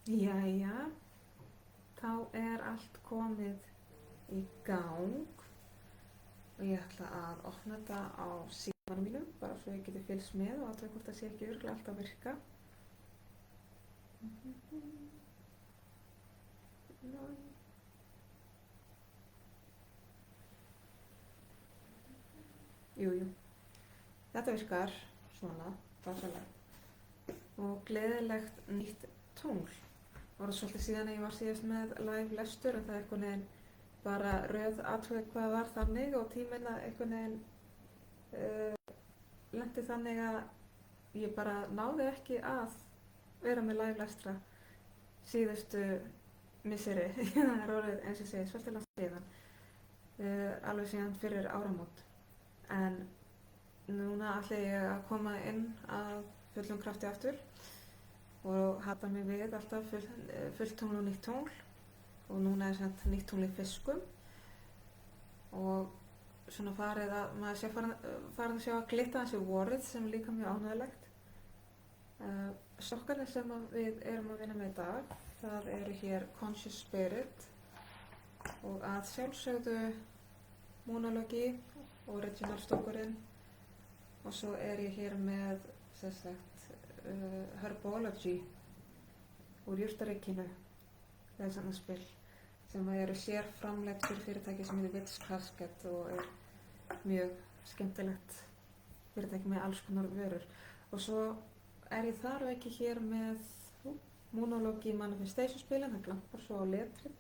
Jæja, þá er allt komið í gang og ég ætla að opna þetta á símanum mínum bara svo ég geti fylgst með og athuga hvort það sé ekki örugglega allt að virka. Jú, þetta virkar svona, dásamlega. Og gleðilegt nýtt tungl. Það var svolítið síðan að ég var síðast með live lestur en það er einhvern veginn bara röð athuga hvað var þannig og tíminn að einhvern veginn lenti þannig að ég bara náði ekki að vera með live lestra síðustu misseri. Það er orðið eins og segið svolítið langt síðan, alveg síðan fyrir áramót. En núna ætla ég að koma inn að fullum krafti aftur og hata mig við alltaf fullt tungl og nýtt tungl og núna er samt nýtt tungl í fiskum og svona maður sé farin að sjá að glitta þessu vorið sem er líka mjög ánægilegt. Sokkarnir sem við erum að vinna með í dag, það eru hér Conscious Spirit og að sjálfsögðu Monology, Original stokkurinn og svo er ég hér með Herbology úr jurtaríkinu leðsanarspil sem eru sérframleidd fyrir fyrirtæki sem heitir Wits Casket og er mjög skemmtilegt fyrirtæki með alls konar vörur. Og svo er ég þar og ekki hér með Monology Manifestation spilin, það glampar svo á letrið,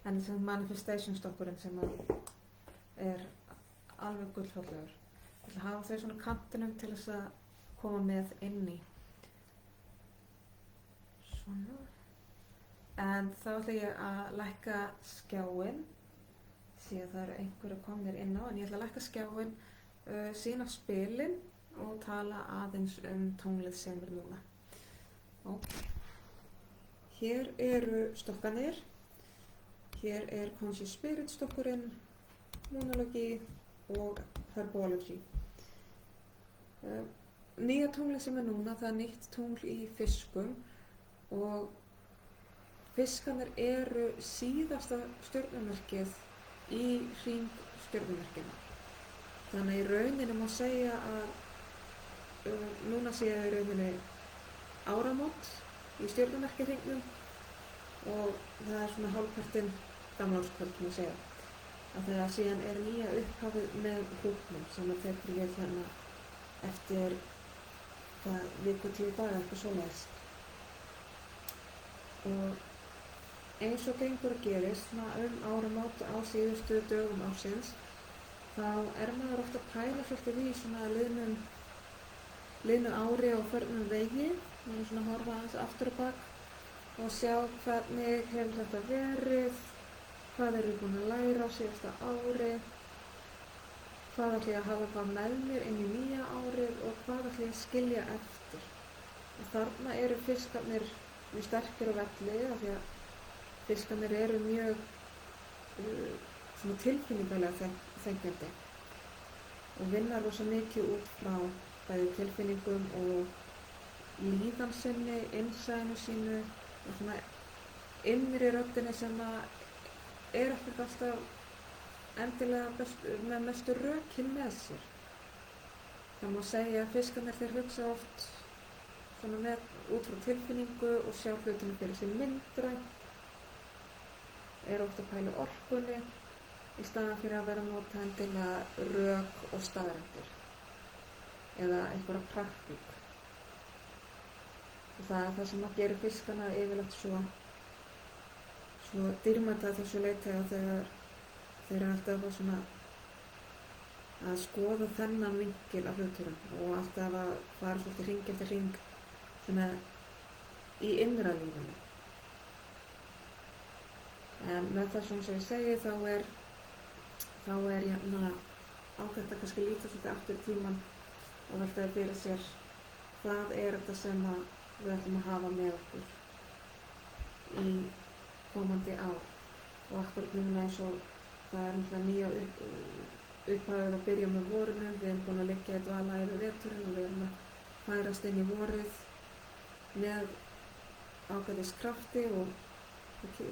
en sem Manifestation stokkurinn sem er alveg gullfallegur. Ég ætla að hafa þau svona kantinum til þess að koma með inn í. Svona. En þá ætla ég að lækka skjáinn, því að það eru einhverju komnir inn á, en ég ætla að lækka skjáinn, sýna spilin og tala aðeins tunglið sem er núna. Okay. Hér eru stokkarnir, hér er Conscious Spirit stokkurinn, Monology og Herbology. Nýja tunglið sem er núna, það er nýtt tungl í fiskum og fiskarnir eru síðasta stjörnumerkið í hring stjörnumerkina. Þannig að í rauninni má segja að núna séu í rauninni áramót í stjörnumerkihringnum og það er svona hálfpartinn gamlárskvöld má segja. Að þegar síðan er nýja upphafið með hrútnum sem að tekur við hérna eftir viku 10 daga eitthvað svoleiðis. Og eins og gengur að gerist áramót á síðustu dögum ársins þá er maður ofta að pæla svolítið í svona liðnu ári og förnum vegi. Maður er svona að horfa aðeins aftur á bak og sjá hvernig hefur þetta verið, hvað eru búin að læra á síðasta ári, hvað ætla ég að hafa hvað með mér inn í nýja árið og hvað ætla ég að skilja eftir. Og þarna eru fiskarnir mjög sterkir á velli af því að fiskarnir eru mjög svona tilfinningalega þengjandi og vinna rosa mikið út frá bæði tilfinningum og líðan sinni, innsæinu sínu og svona innri röddinni sem er ekkert alltaf endilega með mestu rökin með sér. Það má segja að fiskarnir þeir hugsa oft svona með út frá tilfinningu og sjá hlutinu fyrir sig myndrænt, ofta að pæla orkunni í staðan fyrir að vera að nota endilega rök og staðreyndir eða einhverja praktík. Og það er það sem að gera fiskarna yfirleitt svo dýrmæta að þessu leyti að þeir eru alltaf svona að skoða þennan vinkil af hlutunum og alltaf að fara svolítið hring eftir hring svona í innra lífinu. En með það sem ég segi þá er ágætt að kannski líta svolítið aftur í tímann og velta fyrir sér hvað er þetta sem við ætlum að hafa með okkur í komandi ár og akkurat núna eins og það er náttúrulega nýja upphafið að byrja með vorinu, við erum búin að liggja í dvala yfir veturinn og við erum að færast inn í vorið með ágætis krafti og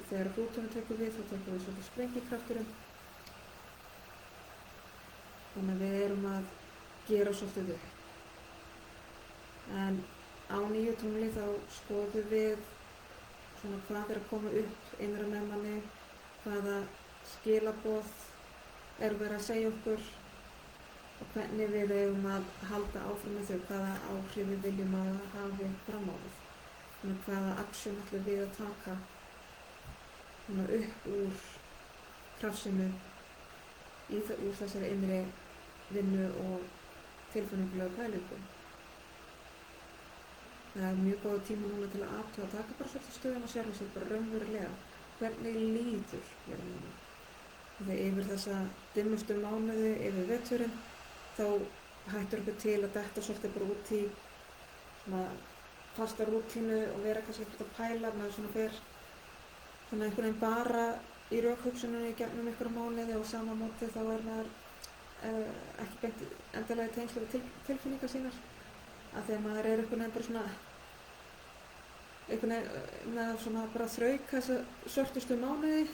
þegar Plútónu tekur við þá tekur við svolítið sprengikrafturinn. Þannig að við erum að gera svolítið upp. En á nýju tungli þá skoðum við svona hvað er að koma upp innra með manni, hvaða skilaboð er verið að segja okkur og hvernig við eigum að halda áfram með þau, hvaða áhrif við viljum að hafi fram á við. Þannig hvaða aksjón ætlum við að taka upp úr krafsinu úr þessari innri vinnu og tilfinningulega pælingum. Það er mjög góð tíma núna til að athuga að taka bara svolítið stöðun og sjálfa sig bara raunverulega. Hvernig líður mér núna? Þegar yfir þessa dimmustu mánuði, yfir veturinn, þá hættur okkur til að detta svolítið bara út í svona fasta rútínu og vera kannski ekkert að pæla, maður svona fer svona einhvern veginn bara í rökhugsunum í gegnum einhverja mánuði og sama móti þá er maður ekki beint endilega í tengslu við tilfinningar sínar, af því að maður er einhvern veginn bara svona bara að þrauka þessa svörtustu mánuði,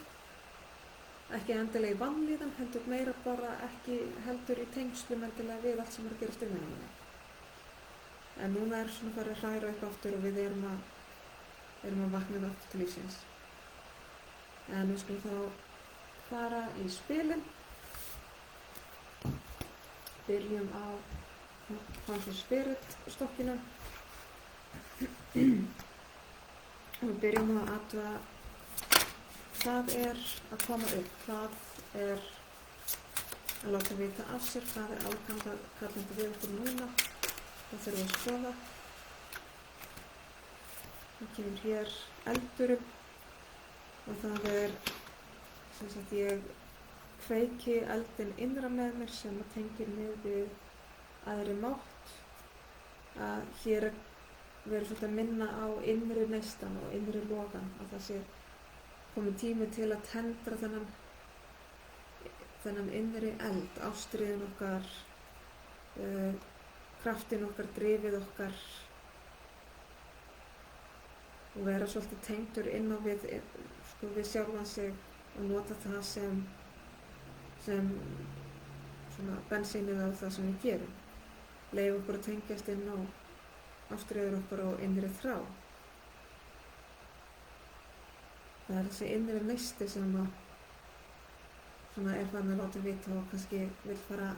ekki endilega í vanlíðan, heldur meira bara ekki heldur í tengslum endilega við allt sem er að gerast í minni. En núna er svona farið að hræra upp aftur og við erum að vakna aftur til lífsins. En við skulum þá fara í spilin. Byrjum á Conscious Spirit stokkinu. Og við byrjum að athuga hvað er að koma upp, hvað er að láta vita af sér, hvað er ákallandi við okkur núna. Það þurfum við að skoða. Það kemur hér eldurinn og það er sem sagt ég kveiki eldinn innra með mér sem að tengir mig við aðri mátt. Að hér er verið svolítið að minna á innri neistan og innri logan, að það sé komið tími til að tendra þennan innri eld, ástríðun okkar, kraftin okkar, drifið okkar og vera svolítið tengdur inn á við sjálfan sig og nota það sem svona bensínið á það sem við gerum. Leyfa okkur að tengjast inn á ástríður okkar og innri þrá. Það er þessi innri neisti sem er farin að láta vita og kannski vil fara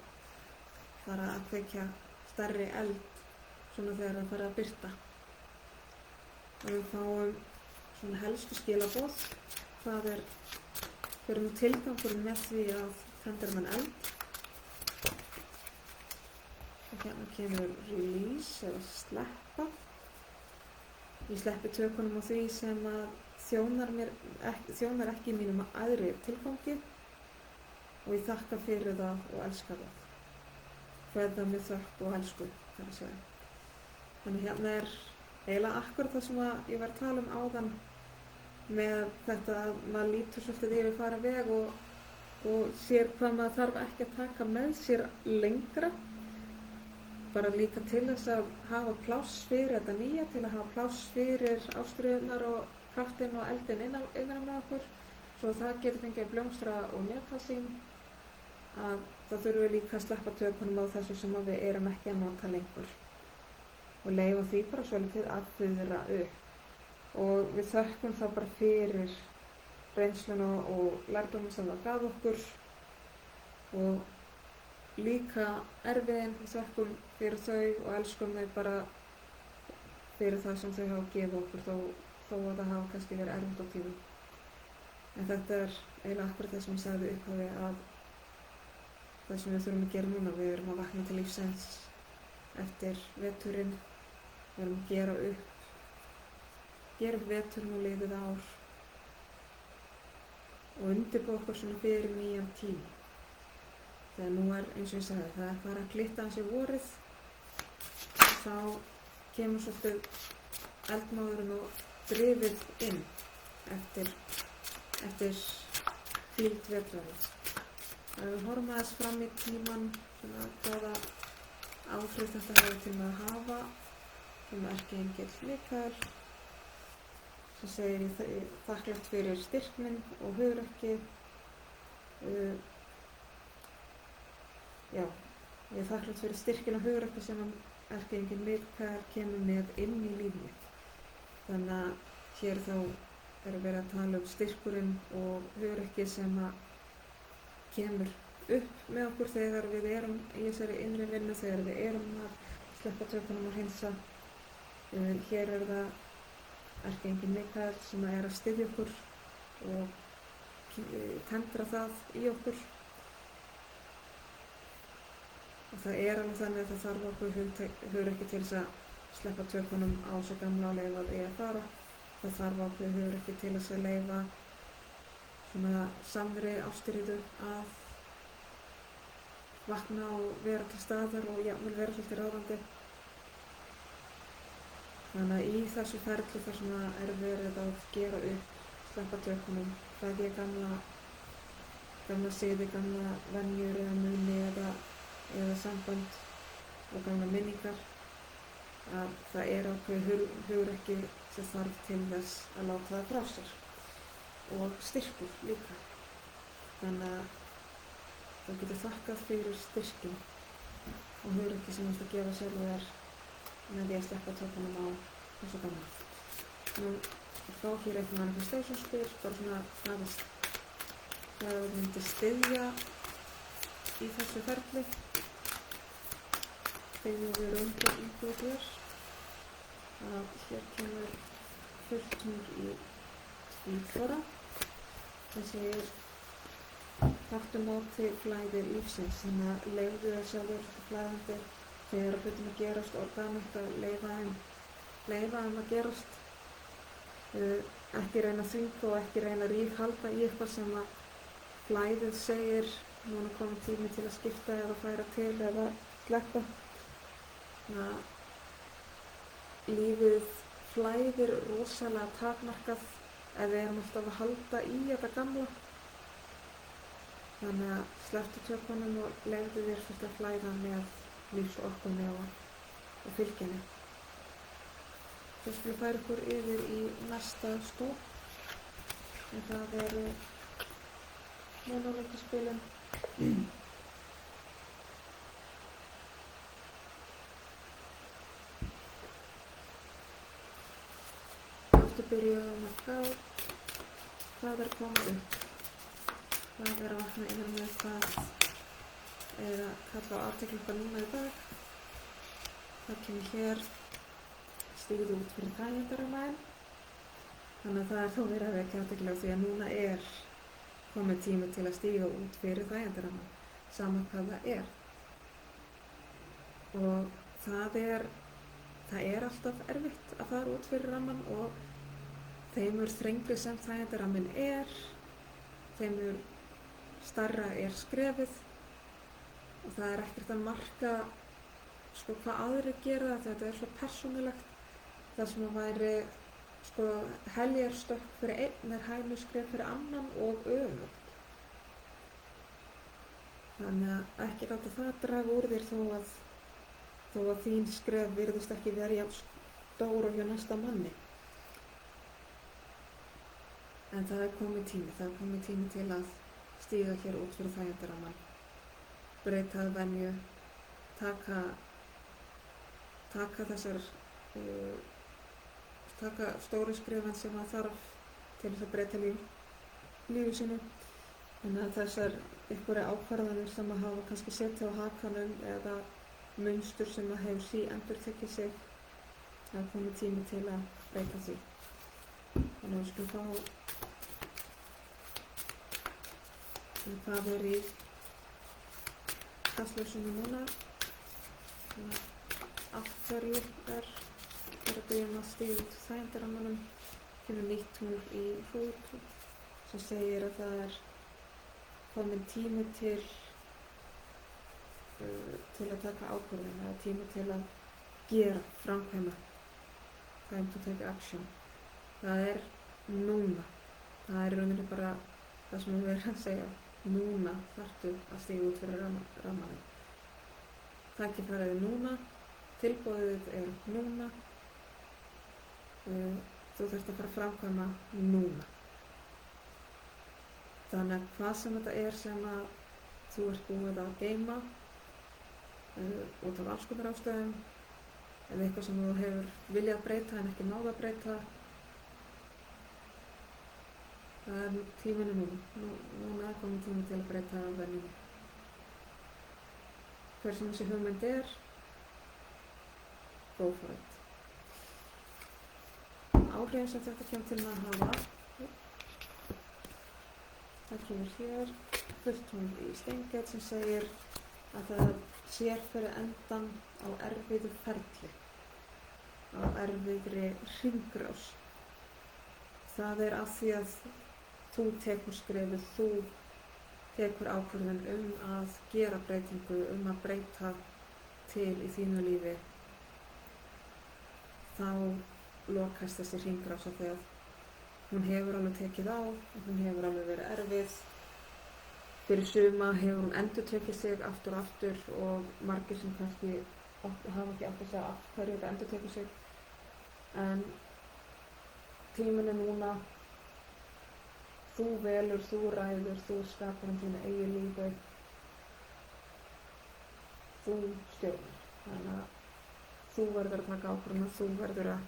að kveikja stærri eld svona þegar það fara að birta. Og við fáum svona helstu skilaboð. Hvað er nú tilgangurinn með því að tendra mann eld? Og hérna kemur release eða sleppa. Ég sleppi tökunum á því sem að þjónar ekki mínum aðri tilgangi og ég þakka fyrir það og elska það. Kveða með þökk og elsku, þar að segja. Þannig hérna er eiginlega akkurat það sem ég var að tala um áðan með þetta að maður lítur svolítið yfir fara veg og sér hvað maður þarf ekki að taka með sér lengra. Bara líka til þess að hafa pláss fyrir þetta nýja, til að hafa pláss fyrir ástríðurnar og kraftinn og eldinn innan með okkur, svo það getur fengið að blómstra og njóta sín, að þá þurfum við líka að sleppa tökunum á þessu sem við erum ekki að nota lengur og leyfa því bara svolítið að fuðra upp. Og við þökkum þá bara fyrir reynsluna og lærdóminn sem það gaf okkur og líka erfiðin, við þökkum fyrir þau og elskum þau bara fyrir það sem þau hafa gefið okkur þó að það hafa kannski verið erfitt á tímum. En þetta er eiginlega akkurat það sem ég sagði upphafi að það sem við þurfum að gera núna, við erum að vakna til lífsins eftir veturinn, við erum að gera upp veturinn og liðið ár og undirbúa okkur svona fyrir nýjan tíma. Þegar nú er, eins og ég sagði, það er bara að glitta hans í vorið, þá kemur svolítið eldmáðurinn og drifið inn eftir hvíld vetrarins. Við horfum aðeins fram í tíman, svona hvaða áhrif þetta hefur til að hafa, erkiengill Mikael, sem segir þakklátt fyrir styrkminn og hugrekki. Já, ég er þakklátt fyrir styrkinn og hugrekki sem erkiengillinn Mikael kemur með inn í lífið mitt. Þannig að hér þá verið að tala styrkurinn og hugrekki sem kemur upp með okkur þegar við erum í þessari innri vinnu, þegar við erum að sleppa tökunum og hreinsa. Hér það erkiengillinn Mikael sem að styðja okkur og tendra það í okkur. Og það alveg þannig að það þarf okkur hugrekki til þess að sleppa tökunum á þessu gamla og leyfa því að fara. Það þarf okkur hugrekki til þess að leyfa svona samri ástríðu að vakna og vera til staðar og jafnvel vera svolítið ráðandi. Þannig að í þessu ferli þar sem verið að gera upp, sleppa tökunum, hræðja gamla siði, gamla venjur eða muni eða samband og gamla minningar, að það ákveðið hugrekki sem þarf til þess að láta það frá sér og styrkur líka. Þannig að þú getur þakkað fyrir styrkin og hugrekki sem þú gefa sjálfur þér með því að sleppa tökunum á þessu gamla. Nú þá hér eitt manifestation spil, bara svona aðeins hvað þú myndir styðja í þessu ferli. Þegar við erum íbúið hér að hér kemur fulltungl í tvífara. Það segir taktu móti flæði lífsins, þannig að leyfðu þér sjálfur flæðandi þegar hlutum að gerast organíkt að leyfa þeim að gerast. Ekki reyna að þvinga og ekki reyna að ríghalda í eitthvað sem að flæðið segir núna komið tími til að skipta eða færa til eða sleppa. Lífið flæðir rosalega takmarkað ef við erum alltaf að halda í þetta gamla. Þannig að slepptu tökunum og leyfðu þér svolítið að flæða með lífsorkunni og fylginni. Svo skulum færa ykkur yfir í næsta stór, en það eru mónólógispilin. Aftur byrjuðum að hvað komið upp. Hvað að vakna innan með hvað að kalla á athygli okkar núna í dag. Það kemur hér stígðu út fyrir þægindaramæn. Þannig að það þó verið að vekja athygli á því að núna komið tími til að stíga út fyrir þægindaramæn, sama hvað það er. Og það er alltaf erfitt að fara út fyrir rammann og þeim þrengri sem þægindaramminn þeim stærra skrefið og það ekkert að marka hvað aðrir gera, þetta svo persónulegt. Það sem væri heljarstökk fyrir einn hænuskref fyrir annan og öfugt. Þannig að ekki láta það draga úr þér þó að þín skref virðist ekki vera jafn stór og hjá næsta manni. En það komið tími til að stíga hér út fyrir þægindarammann, breyta venju, taka stóru skrefin sem það þarf til þess að breyta lífi sínu. Þannig að þessar einhverja ákvarðanir sem að hafa kannski setið á hakanum eða munstur sem að hefur síendurtekið sig, það komið tími til að breyta því. Þannig að við skulum fá hvað í kastljósinu núna. Af hverju að byrja að stíga út þægindarammanum. Kemur nýtt tungl í hrúðu sem segir að það kominn tími til að taka ákvörðun eða tími til að gera, framkvæma. Time to take action. Það núna. Það í rauninni bara það sem við verðum að segja. Núna þarftu að stíga út fyrir rammanum. Tækifærið núna, tilboðið núna. þú þarft að fara að framkvæma núna. Þannig að hvað sem þetta er sem að þú ert búið að geyma út af alls konar ástæðum, eða eitthvað sem þú hefur viljað breyta en ekki náð að breyta, það er tíminu núna er komin tími til að breyta venjunni. Hver sem þessi hugmynd er, go for it. Áhrifin sem þetta kemur til að hafa, það kemur hér fulltrúi í Steingate sem segir að það sér fyrir endan á erfiðu ferli, á erfiðri hringrás. Það er af því að þú tekur skrefið, þú tekur ákvörðun að gera breytingu, að breyta til í þínu lífi. Þá lokast þessi hringrás af því að hún hefur alveg tekið á, hún hefur alveg verið erfið. Fyrir suma hefur hún endurtekið sig aftur og aftur og margir sem kannski hafa ekki átt að segja af hverju þetta endurtekið sig. En tíminn er núna, þú velur, þú ræður, þú skapar þínu eigin lífi, þú stjórnar. Þannig að þú verður að taka ákvörðun, þú verður að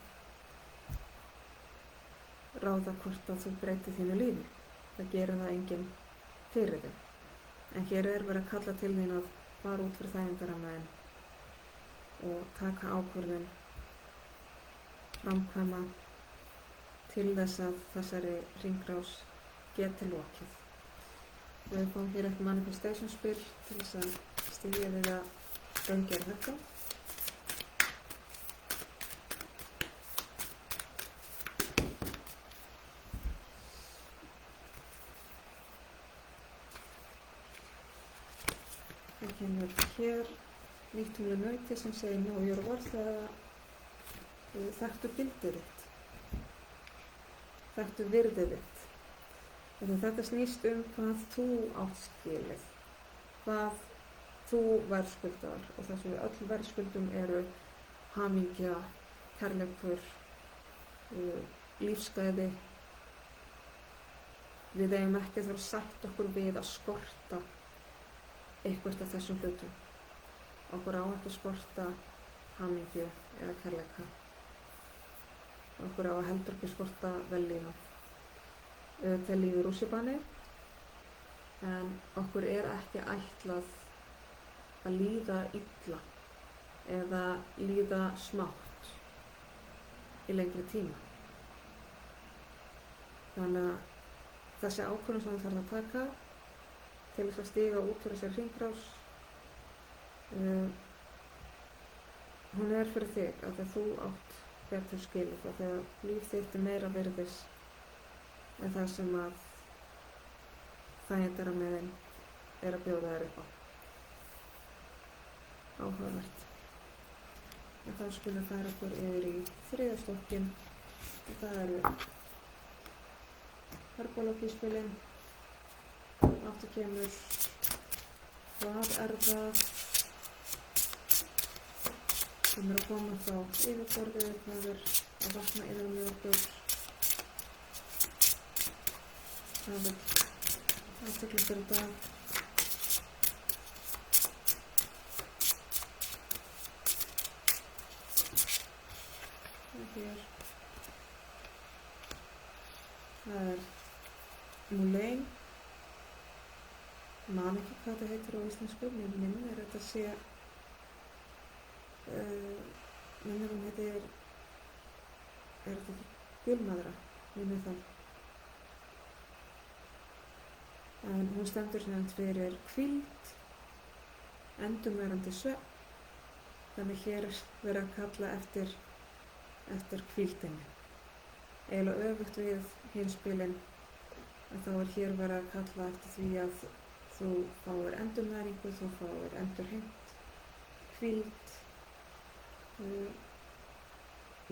ráða hvort að þú breytir þínu lífi. Það gerir það enginn fyrir þig. En hér er verið að kalla til þín að fara út fyrir þægindarammaðinn og taka ákvörðun, framkvæma til þess að þessari hringrás geti lokið. Við fáum hér eitt manifestation spil til þess að styðja við að raungera þetta. Það kemur hér nýtt tungli nauti sem segir know your worth, eða þekktu gildið þitt, þekktu virðið þitt. Þetta snýst hvað þú átt skilið, hvað þú verðskuldar, og það sem við öll verðskuldum eru hamingja, kærleikur, lífsgæði. Við eigum ekki að þurfa að sætta okkur við að skorta eitthvað af þessum hlutum. Okkur á ekki að skorta hamingju eða kærleika. Okkur á að heldur ekki skorta vellíðan. Auðvitað líður rússíbani, en okkur er ekki ætlað að líða illa eða líða smátt í lengri tíma. Þannig að þessi ákvörðun sem þú þarf að taka til þess að stíga út fyrir þessari hringrás, hún er fyrir þig af því að þú átt betur skilið, af því að líf þitt er meira virðis en það sem að þægindarammaðinn er að bjóða þér upp á. Áhugavert. En þá skulum við færa okkur yfir í þriðja stokkin, og það eru herbológíspilin. Aftur kemur, hvað er það sem er að koma frá yfirborðið, hvað er að vakna innan með okkur, hvað er athygli fyrir dag. Hér. Það er Mulein. Man ekki hvað þetta heitir á íslensku, mér minnir þetta sé, minnir hún heitir, er þetta ekki gulmaðra, minnir það. En hún stendur sem fyrir hvíld, endurverandi svefn, þannig hér er verið að kalla eftir hvíldinni. Eiginlega öfugt við hin spilin, að þá er hér verið að kalla eftir því að þú fáir endurnæringu, þú fáir endurheimt, hvíld,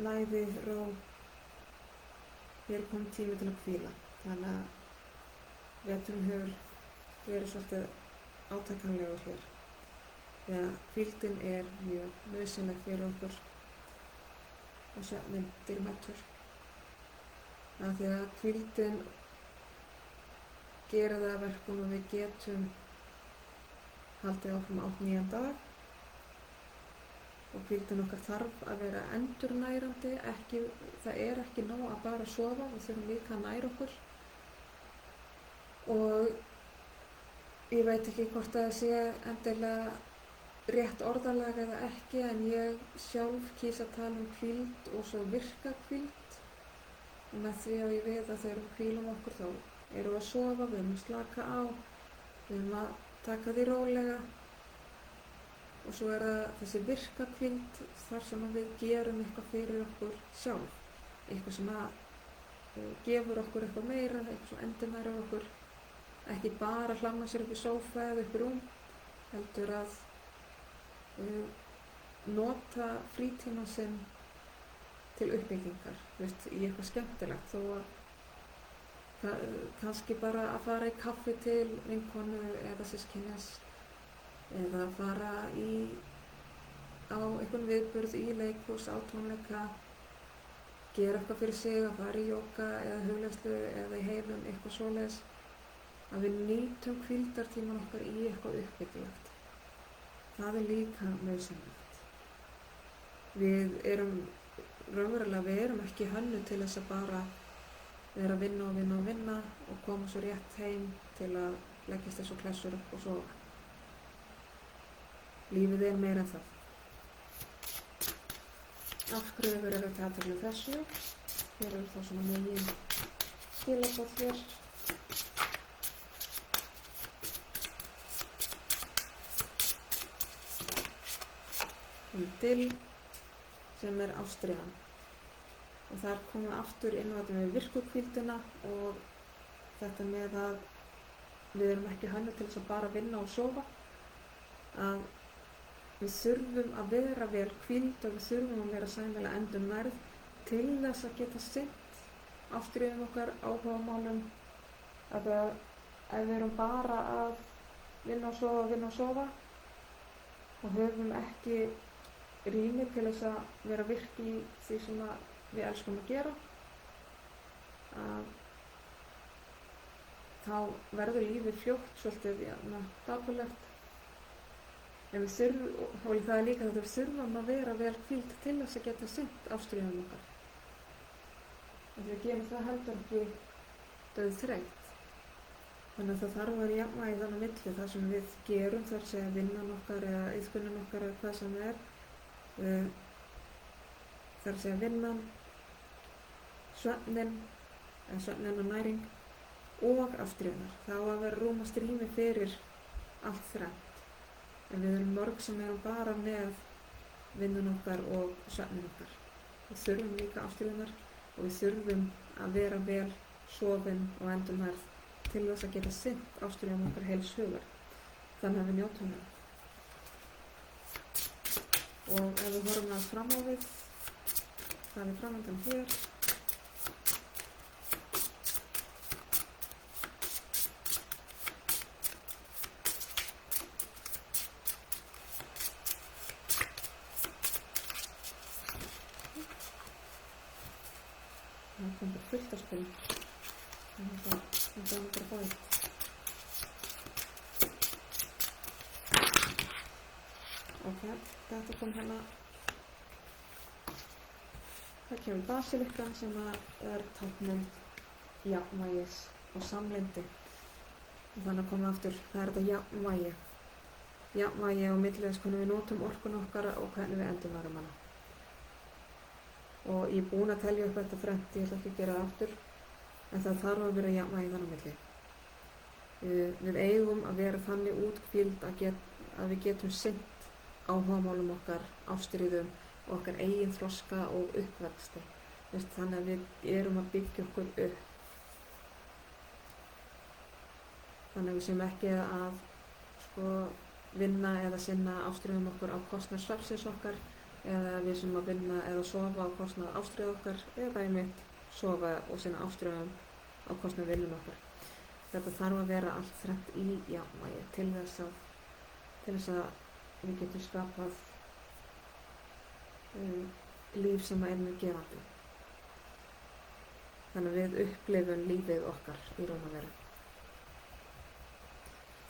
næði, ró. Hér er kominn tími til að hvíla. Þannig að veturinn hefur verið svolítið átakanlegur hér. Þegar hvíldin er mjög nauðsynleg fyrir okkur og svefninn dýrmætur. af því að hvíldin gerir það að verkum að við getum haldið áfram á nýjan dag og hvíldin okkar þarf að vera endurnærandi, það er ekki nóg að bara sofa, við þurfum líka að næra okkur og ég veit ekki hvort það sé endilega rétt orðalag eða ekki, en ég sjálf kýs að tala um hvíld og svo virka hvíld og með því að ég við að þegar við hvílum okkur þá erum við að sofa, við erum að slaka á, við erum að taka því rólega og svo er það þessi virka hvíld þar sem við gerum eitthvað fyrir okkur sjálf, eitthvað sem að gefur okkur eitthvað meira, eitthvað sem endurnærir okkur, ekki bara hlamma sér upp í sófa eða upp í rúm, heldur að nota frítíma sinn til uppbyggingar, í eitthvað skemmtilegt, þó að kannski bara að fara í kaffi til vinkonu eða systkines eða fara á einhvern viðburð í leikhús, á tónleika, gera eitthvað fyrir sig, að fara í jóga eða hugleiðslu eða í heilum, eitthvað svoleiðis, að við nýtum hvíldartíman okkar í eitthvað uppbyggilegt. Það er líka nauðsynlegt. Við erum ekki hönnuð til þess að bara vera að vinna og koma svo rétt heim til að leggjast þessu klessur upp og sofa. Lífið er meira en það. Af hverju verður ekki athygli þessu? Hér eru þá svona megin skilaboð hér. Dill sem er ástríðan og þar komum við aftur inn á þetta með virku hvíldina og þetta með að við erum ekki hönnuð til þess að bara vinna og sofa, að við þurfum að vera vel hvíld og við þurfum að vera sæmilega endurnærð til þess að geta sinnt ástríðum okkar, áhugamálum, að ef við erum bara að vinna og sofa og höfum ekki rými til þess að vera virk í því sem við elskum að gera, þá verður lífið fljótt svolítið dapurlegt. En það er líka þetta við þurfum að vera vel hvíld til þess að geta sinnt ástríðum okkar. En við gerum það heldur ekki dauðþreytt. Þannig að það þarf að vera jafnvægi þannig á milli það sem við gerum, þar segja vinnan okkar eða iðkunin okkar eða hvað sem er. Þar segja vinnan, svefnin og næring og ástríðunar. Það á að vera rúmast rými fyrir allt þrennt. En við erum mörg sem erum bara með vinnan okkar og svefnin okkar. Við þurfum líka ástríðunar og við þurfum að vera vel sofin og endurnærð til þess að geta sinnt ástríðum okkar heils hugar. Þannig að við njótum það. Og ef við horfum að fram á við, það er framöndan hér. Það komur fullt af spil. Þetta er bara báðið. Ok, þetta kom hérna, það kemur basilíkan sem er táknmynd jafnvægis og samlyndi. Og þannig að koma aftur, það er þetta jafnvægi. Jafnvægi á milli þess hvernig við notum orkun okkar og hvernig við endurnærum hana. Og ég er búin að telja upp þetta þrennt, ég ætla ekki að gera það aftur, en það þarf að vera jafnvægi þannig á milli. Við eigum að vera þannig úthvíld að við getum sinnt áhugamálum okkar, ástríðum og okkar eigin þroska og uppvexti. Þannig að við erum að byggja okkur upp. Þannig að við séum ekki að vinna eða sinna ástríðum okkur á kostnað svefnsins okkar, eða við séum að vinna eða sofa á kostnað ástríð okkar, eða einmitt sofa og sinna ástríðum á kostnað vinnun okkar. Þetta þarf að vera allt þrennt í jafnvægi til þess að við getum skapað líf sem er mjög gefandi. Þannig að við upplifum lífið okkar í raun og veru.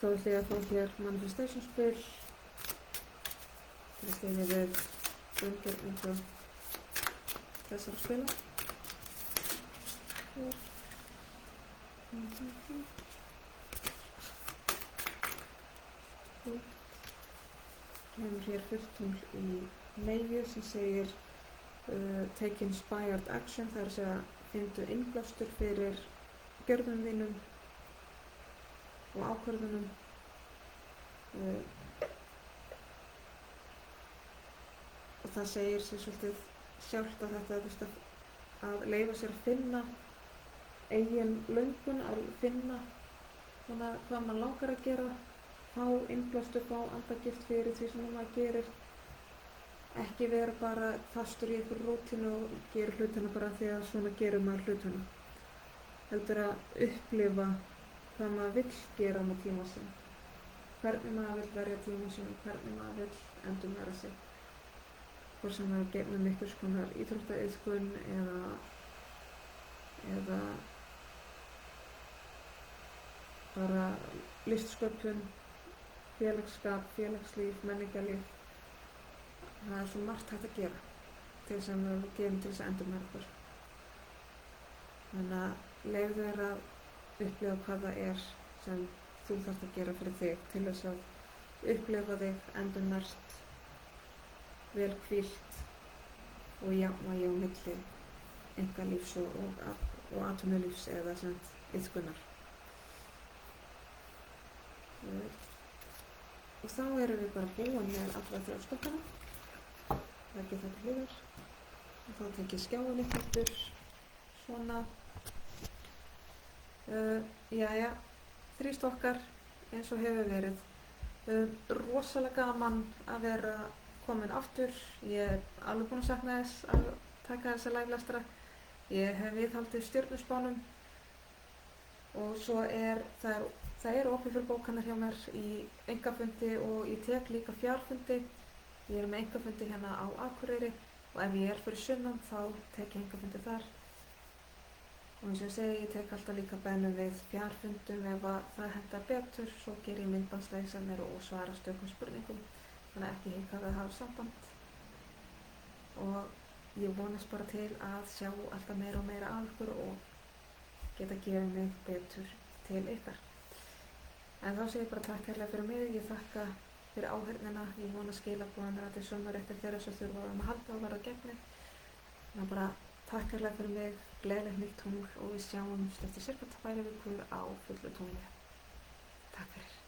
Þá ætla ég að fá hér manifestation spil til að styðja við umgjörningu þessara spila. Hér. Við hefum hér fulltungl í miðju sem segir take inspired action, það er að segja fyndu innblástur fyrir gjörðum þínum og ákvörðunum. Og það segir sér svolítið sjálft að þetta að leyfa sér að finna eigin löngun, að finna hvað maður langar að gera, fá innblástur, fá andagift fyrir því sem maður gerir, ekki vera bara fastur í einhver rútínu og gera hlutina bara því að svona gerir maður hlutina. Heldur að upplifa hvað maður vill gera með tíma sinn, hvernig maður vill verja tíma sinn, hvernig maður vill endurnæra sig. Hvort sem maður gegnum einhvers konar íþróttaiðkun eða bara listsköpun, félagsskap, félagslíf, menningarlíf. Það er svo margt hægt að gera til þess að við gerum til þess að endurnæra okkur. Þannig að leyfðu þér að upplifa hvað það er sem þú þarft að gera fyrir þig til þess að upplifa þig endurnært, vel hvílt og jafnvægi á milli einkalífs og atvinnulífs eða iðkunar. Og þá erum við bara búin með alla 3 stoppana. Leggja það til hliðar og þá tek ég skjáin upp aftur svona. Jæja, 3 stokkar eins og hefur verið. Rosalega gaman að vera komin aftur. Ég er alveg búin að sakna þess að taka þessa live-lestra. Ég hef viðhaldið stjörnuspánum og svo það eru opið fyrir bókanir hjá mér í einkafundi og ég tek líka fjarfundi. Ég er með einkafundi hérna á Akureyri og ef ég er fyrir sunnan þá tek ég einkafundi þar. Og eins og ég segi, ég tek alltaf líka beiðnir við fjarfundum ef það hentar betur, svo ger ég myndbandsleiðsagnir og svara stökum spurningum. Þannig að ekki hika við að hafa samband. Og ég vonast bara til að sjá alltaf meira og meira af ykkur og geta gefið mig betur til ykkar. En þá segi ég bara takk kærlega fyrir mig, ég þakka fyrir áheyrnina, ég vona skilaboðin að þetta er sömuréttir þeirra sem þurfa að halda og verða gegnir. Þannig að bara takk kærlega fyrir mig, gleðilegt nýtt tungl og við sjáumst eftir cirka 2 vikur á fullu tungli. Takk fyrir.